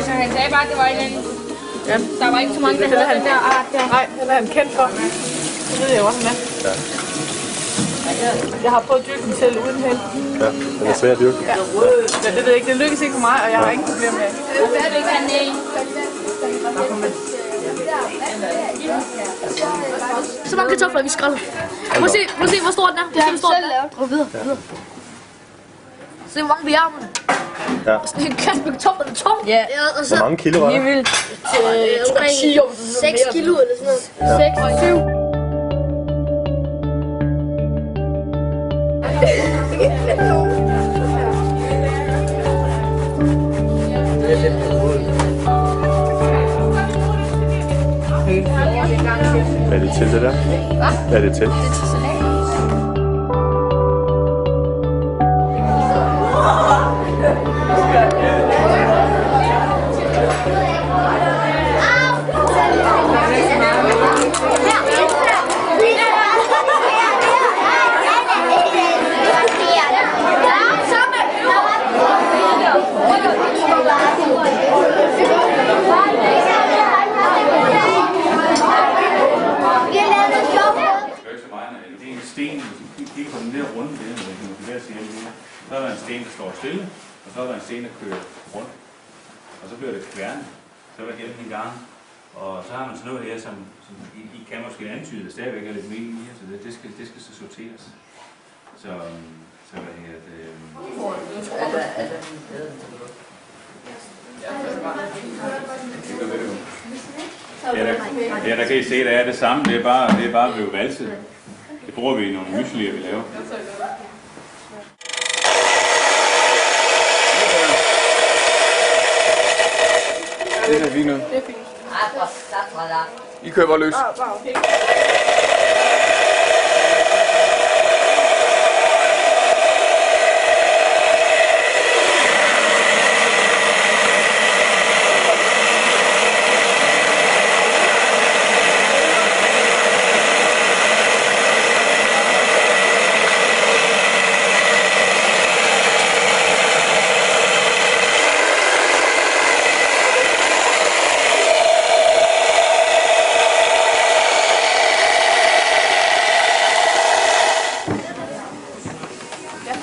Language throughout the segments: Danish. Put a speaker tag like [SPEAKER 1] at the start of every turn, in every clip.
[SPEAKER 1] Han sagde bare, at det var en anden. Ja. Der var ikke så mange, der havde han der art der.
[SPEAKER 2] Nej, den er han kendt for. Det ved jeg jo også, han er.
[SPEAKER 3] Ja.
[SPEAKER 2] Jeg har prøvet at dyrke den selv uden held.
[SPEAKER 3] Ja, den er svær at dyrke.
[SPEAKER 2] Ja. Men det ved jeg ikke, det lykkes ikke for mig, og jeg har ingen problemer med det.
[SPEAKER 4] Så mange kartofler, vi skræller. Må se, hvor stor den er. Det har vi selv lavet. Prøv videre. Se, hvor mange vi har med.
[SPEAKER 3] Ja.
[SPEAKER 4] Sådan en kasse med kartofler, der er tom.
[SPEAKER 1] Ja.
[SPEAKER 3] Hvor mange kilo var der?
[SPEAKER 4] Omkring 6 kilo eller sådan noget. 6, 7.
[SPEAKER 3] Hvad er det til det der? Hvad er det til?
[SPEAKER 4] Det er til salat.
[SPEAKER 5] Så er der en sten, der står stille, og så er der en sten, der kører rundt. Og så bliver det kværne, så er der helt en gang. Og så har man sådan noget her, som I kan måske antyde, der stadigvæk er lidt mel i her, så det skal så sorteres. Så hvad her det... Ja, der kan I se, der er det samme, det er bare blevet valset. Det bruger vi i nogle myslier, vi laver.
[SPEAKER 6] Det er fint nu.
[SPEAKER 2] Det er fint.
[SPEAKER 6] I køber løs.
[SPEAKER 2] Okay.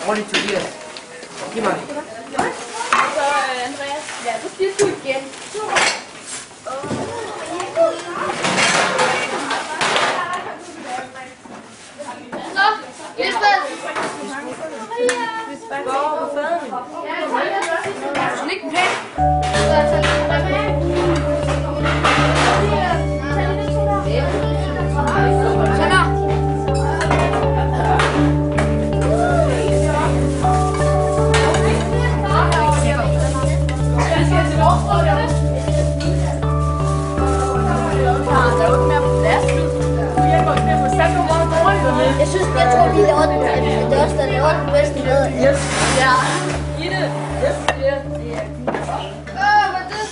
[SPEAKER 7] Ordentligt, Tobias. Giv mig.
[SPEAKER 4] Så Andreas, ja, så siger du igen. Så, Lisbeth. Gå over på faden. Slik den pænt.
[SPEAKER 8] Jeg tror, vi laver den største, der laver den bedste med.
[SPEAKER 4] Yes. Ja. I det. Yes. Ja. Hvad det?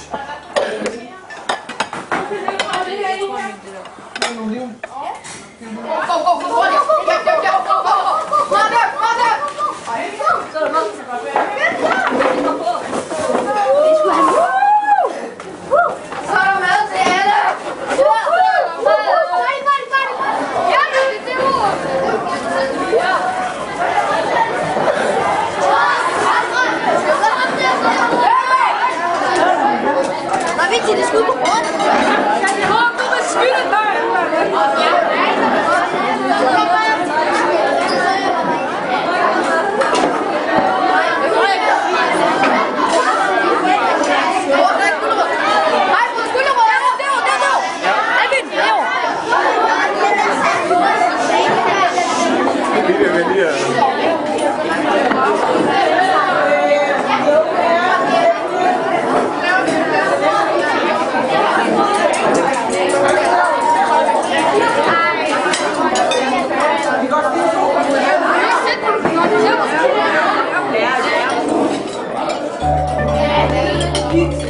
[SPEAKER 8] Ja.
[SPEAKER 2] Kiks.